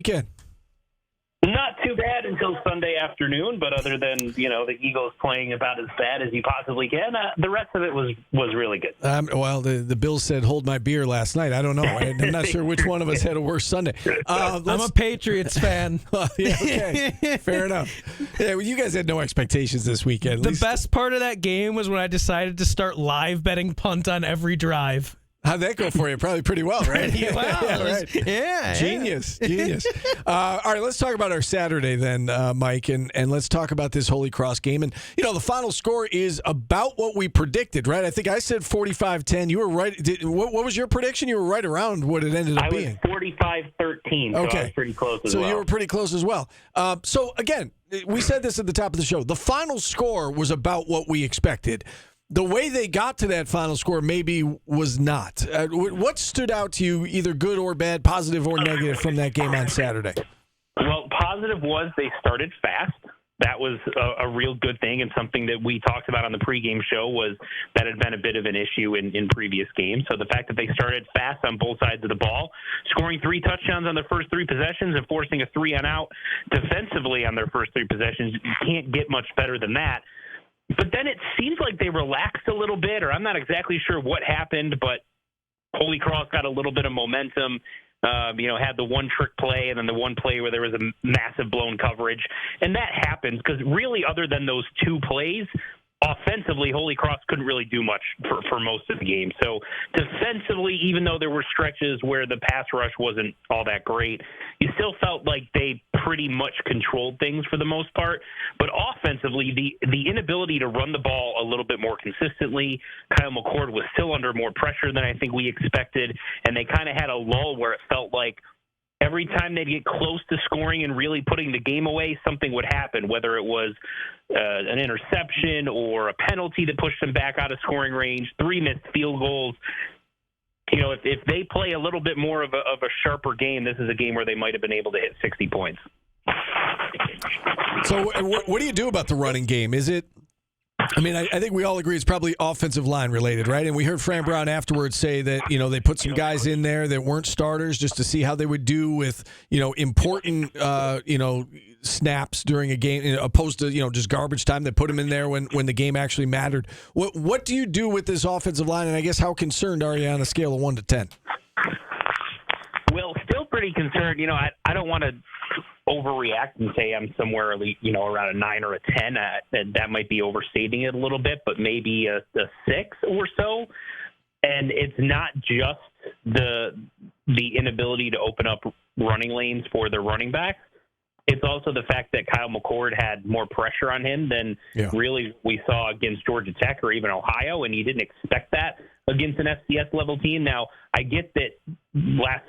Weekend. Not too bad until Sunday afternoon, but other than, the Eagles playing about as bad as you possibly can, the rest of it was really good. Well, the Bills said, hold my beer last night. I don't know. I'm not sure which one of us had a worse Sunday. I'm a Patriots fan. Yeah, okay. Fair enough. Yeah, well, you guys had no expectations this weekend. The best part of that game was when I decided to start live betting punt on every drive. How'd that go for you? Probably pretty well, right? Pretty well. Yeah, right. Yeah. Genius. All right, let's talk about our Saturday then, Mike, and let's talk about this Holy Cross game. And, the final score is about what we predicted, right? I think I said 45-10. You were right. What was your prediction? You were right around what it ended up being. I was 45-13, so I was pretty close as well. So you were pretty close as well. So, again, we said this at the top of the show. The final score was about what we expected. The way they got to that final score maybe was not. What stood out to you, either good or bad, positive or negative, from that game on Saturday? Well, positive was they started fast. That was a real good thing, and something that we talked about on the pregame show was that had been a bit of an issue in previous games. So the fact that they started fast on both sides of the ball, scoring 3 touchdowns on their first 3 possessions and forcing a 3-and-out defensively on their first 3 possessions, you can't get much better than that. But then it seems like they relaxed a little bit, or I'm not exactly sure what happened, but Holy Cross got a little bit of momentum, had the one trick play and then the one play where there was a massive blown coverage. And that happens because really other than those 2 plays, offensively, Holy Cross couldn't really do much for most of the game. So defensively, even though there were stretches where the pass rush wasn't all that great, you still felt like they pretty much controlled things for the most part. But offensively, the inability to run the ball a little bit more consistently, Kyle McCord was still under more pressure than I think we expected, and they kind of had a lull where it felt like every time they'd get close to scoring and really putting the game away, something would happen, whether it was an interception or a penalty that pushed them back out of scoring range, 3 missed field goals. If they play a little bit more of a sharper game, this is a game where they might have been able to hit 60 points. So what do you do about the running game? Is it I think we all agree it's probably offensive line related, right? And we heard Fran Brown afterwards say that, they put some guys in there that weren't starters just to see how they would do with, important, snaps during a game, opposed to, just garbage time. They put them in there when the game actually mattered. What do you do with this offensive line? And I guess how concerned are you on a scale of 1 to 10? Well, still pretty concerned. I don't want to overreact and say I'm somewhere, around a 9 or a 10. That might be overstating it a little bit, but maybe a 6 or so. And it's not just the inability to open up running lanes for the running backs. It's also the fact that Kyle McCord had more pressure on him than really we saw against Georgia Tech or even Ohio, and you didn't expect that against an FCS-level team. Now, I get that last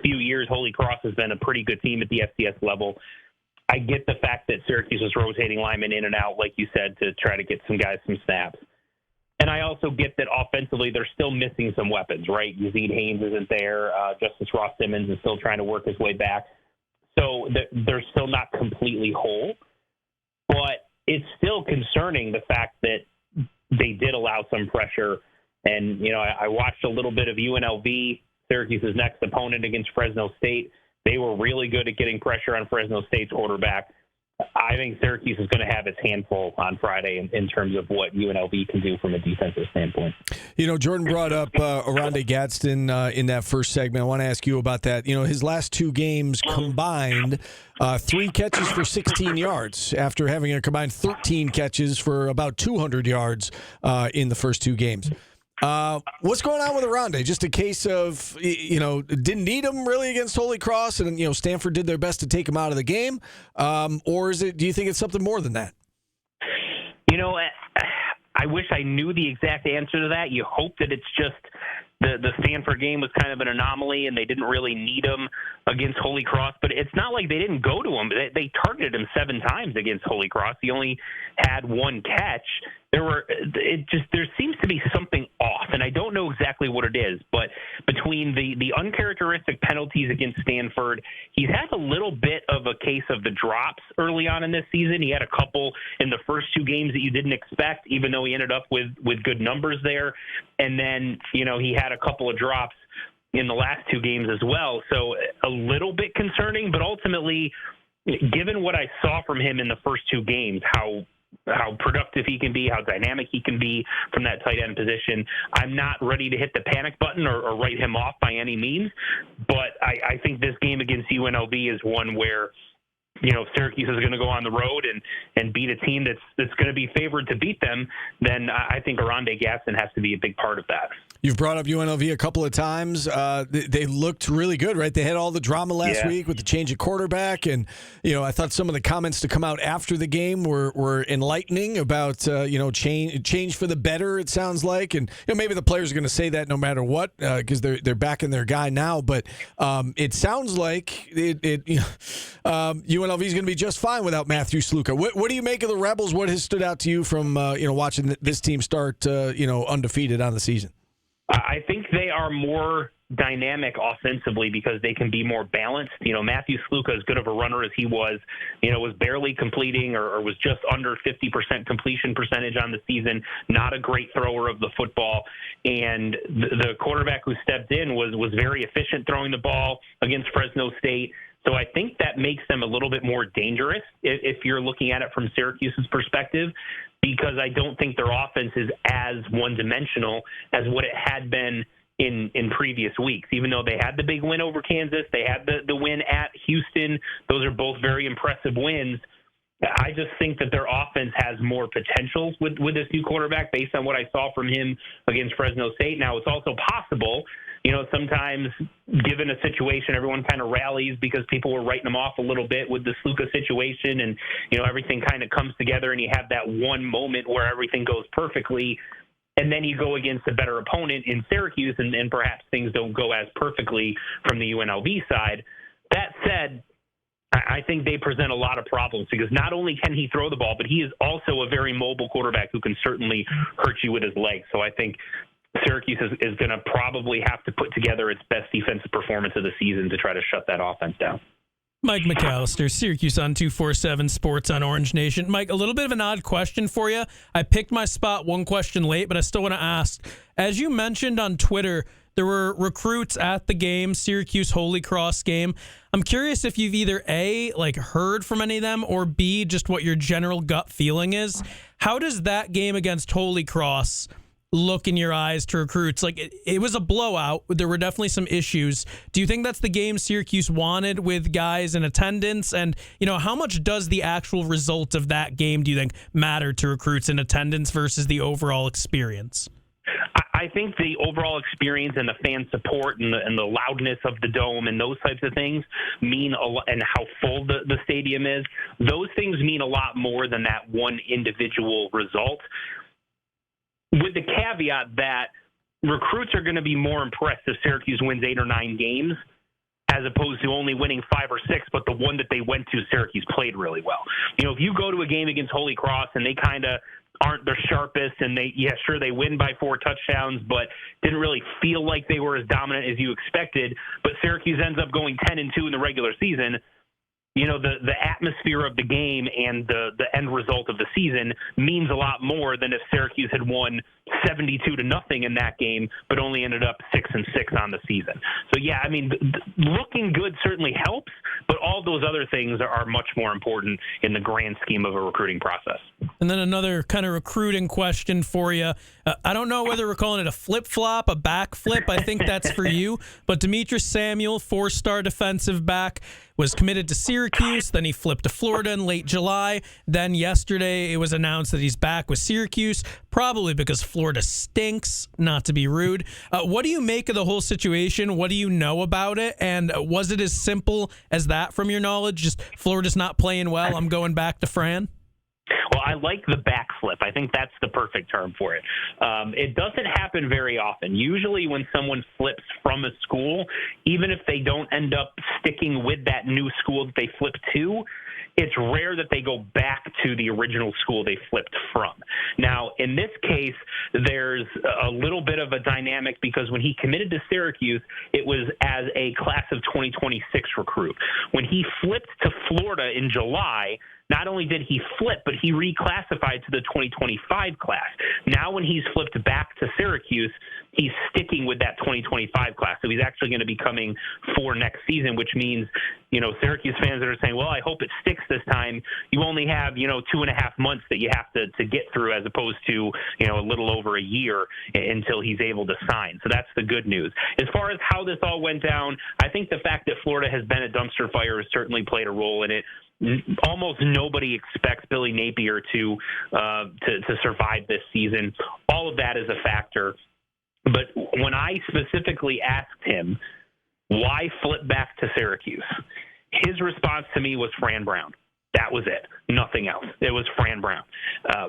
few years Holy Cross has been a pretty good team at the FCS level. I get the fact that Syracuse was rotating linemen in and out, like you said, to try to get some guys some snaps. And I also get that offensively they're still missing some weapons, right? Yazid Haynes isn't there. Justice Ross Simmons is still trying to work his way back. So they're still not completely whole. But it's still concerning the fact that they did allow some pressure. And, I watched a little bit of UNLV, Syracuse's next opponent against Fresno State. They were really good at getting pressure on Fresno State's quarterback. I think Syracuse is going to have its handful on Friday in terms of what UNLV can do from a defensive standpoint. Jordan brought up Oronde Gadsden in that first segment. I want to ask you about that. His last 2 games combined, 3 catches for 16 yards after having a combined 13 catches for about 200 yards in the first 2 games. What's going on with Oronde? Just a case of, didn't need him really against Holy Cross, and, Stanford did their best to take him out of the game? Or do you think it's something more than that? I wish I knew the exact answer to that. You hope that it's just the Stanford game was kind of an anomaly and they didn't really need him against Holy Cross, but it's not like they didn't go to him. They targeted him 7 times against Holy Cross. He only had 1 catch. There seems to be something off, and I don't know exactly what it is, but between the uncharacteristic penalties against Stanford, he's had a little bit of a case of the drops early on in this season. He had a couple in the first 2 games that you didn't expect, even though he ended up with good numbers there. And then, he had a couple of drops in the last two games as well. So a little bit concerning, but ultimately, given what I saw from him in the first two games, how productive he can be, how dynamic he can be from that tight end position, I'm not ready to hit the panic button or write him off by any means. But I think this game against UNLV is one where, if Syracuse is going to go on the road and beat a team that's going to be favored to beat them, then I think Oronde Gadsden has to be a big part of that. You've brought up UNLV a couple of times. They looked really good, right? They had all the drama last week with the change of quarterback, and I thought some of the comments to come out after the game were enlightening about change for the better. It sounds like, and maybe the players are going to say that no matter what because they're backing their guy now. But it sounds like UNLV is going to be just fine without Matthew Sluka. What do you make of the Rebels? What has stood out to you from watching this team start undefeated on the season? I think they are more dynamic offensively because they can be more balanced. Matthew Sluka, as good of a runner as he was barely completing or was just under 50% completion percentage on the season, not a great thrower of the football. And the quarterback who stepped in was very efficient throwing the ball against Fresno State. So I think that makes them a little bit more dangerous if you're looking at it from Syracuse's perspective, because I don't think their offense is as one-dimensional as what it had been in previous weeks. Even though they had the big win over Kansas, they had the win at Houston. Those are both very impressive wins. I just think that their offense has more potential with this new quarterback based on what I saw from him against Fresno State. Now, it's also possible, sometimes given a situation, everyone kind of rallies because people were writing them off a little bit with the Sluka situation, and, everything kind of comes together and you have that one moment where everything goes perfectly, and then you go against a better opponent in Syracuse and perhaps things don't go as perfectly from the UNLV side. That said, I think they present a lot of problems because not only can he throw the ball, but he is also a very mobile quarterback who can certainly hurt you with his legs. So I think Syracuse is going to probably have to put together its best defensive performance of the season to try to shut that offense down. Mike McAllister, Syracuse on 247 Sports on Orange Nation. Mike, a little bit of an odd question for you. I picked my spot one question late, but I still want to ask. As you mentioned on Twitter, there were recruits at the game, Syracuse Holy Cross game. I'm curious if you've either A, heard from any of them, or B, just what your general gut feeling is. How does that game against Holy Cross look in your eyes to recruits? It was a blowout. There were definitely some issues. Do you think that's the game Syracuse wanted with guys in attendance? And, how much does the actual result of that game, do you think, matter to recruits in attendance versus the overall experience? I think the overall experience and the fan support and the loudness of the dome and those types of things mean a lot, and how full the stadium is. Those things mean a lot more than that one individual result, with the caveat that recruits are going to be more impressed if Syracuse wins 8 or 9 games as opposed to only winning 5 or 6, but the one that they went to, Syracuse played really well. If you go to a game against Holy Cross and they kind of aren't their sharpest and they win by 4 touchdowns, but didn't really feel like they were as dominant as you expected, but Syracuse ends up going 10-2 in the regular season, the atmosphere of the game and the end result of the season means a lot more than if Syracuse had won 72-0 in that game, but only ended up 6-6 on the season. So yeah, looking good certainly helps, but all those other things are much more important in the grand scheme of a recruiting process. And then another kind of recruiting question for you. I don't know whether we're calling it a flip-flop, a backflip. I think that's for you. But Demetrius Samuel, 4-star defensive back, was committed to Syracuse. Then he flipped to Florida in late July. Then yesterday it was announced that he's back with Syracuse, probably because Florida stinks, not to be rude. What do you make of the whole situation? What do you know about it? And was it as simple as that from your knowledge? Just Florida's not playing well, I'm going back to Fran? Well, I like the backflip. I think that's the perfect term for it. It doesn't happen very often. Usually when someone flips from a school, even if they don't end up sticking with that new school that they flipped to, it's rare that they go back to the original school they flipped from. Now, in this case, there's a little bit of a dynamic because when he committed to Syracuse, it was as a class of 2026 recruit. When he flipped to Florida in July, not only did he flip, but he reclassified to the 2025 class. Now when he's flipped back to Syracuse, he's sticking with that 2025 class. So he's actually going to be coming for next season, which means, Syracuse fans that are saying, well, I hope it sticks this time. You only have, 2.5 months that you have to get through as opposed to, a little over a year until he's able to sign. So that's the good news. As far as how this all went down, I think the fact that Florida has been a dumpster fire has certainly played a role in it. Almost nobody expects Billy Napier to survive this season. All of that is a factor. But when I specifically asked him why flip back to Syracuse, his response to me was Fran Brown. That was it. Nothing else. It was Fran Brown.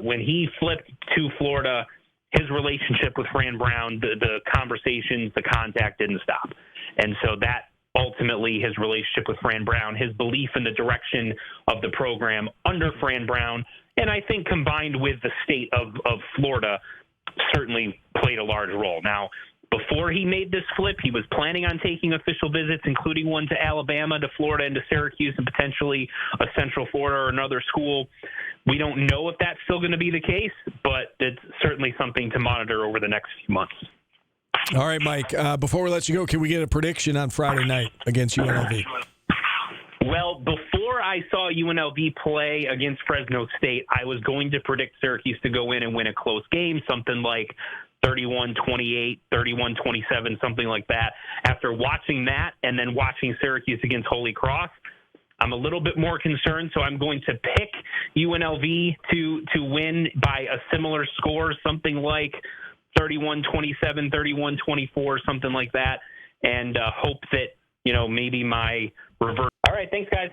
When he flipped to Florida, his relationship with Fran Brown, the conversations, the contact didn't stop. And so that ultimately his relationship with Fran Brown, his belief in the direction of the program under Fran Brown, and I think combined with the state of Florida, certainly played a large role. Now, before he made this flip, he was planning on taking official visits, including one to Alabama, to Florida, and to Syracuse, and potentially a Central Florida or another school. We don't know if that's still going to be the case, but it's certainly something to monitor over the next few months. All right, Mike, before we let you go, can we get a prediction on Friday night against UNLV? Well, before I saw UNLV play against Fresno State, I was going to predict Syracuse to go in and win a close game, something like 31-28, 31-27, something like that. After watching that and then watching Syracuse against Holy Cross, I'm a little bit more concerned, so I'm going to pick UNLV to win by a similar score, something like 31-27, 31-24, something like that, and hope that, maybe my reverse. All right, thanks, guys.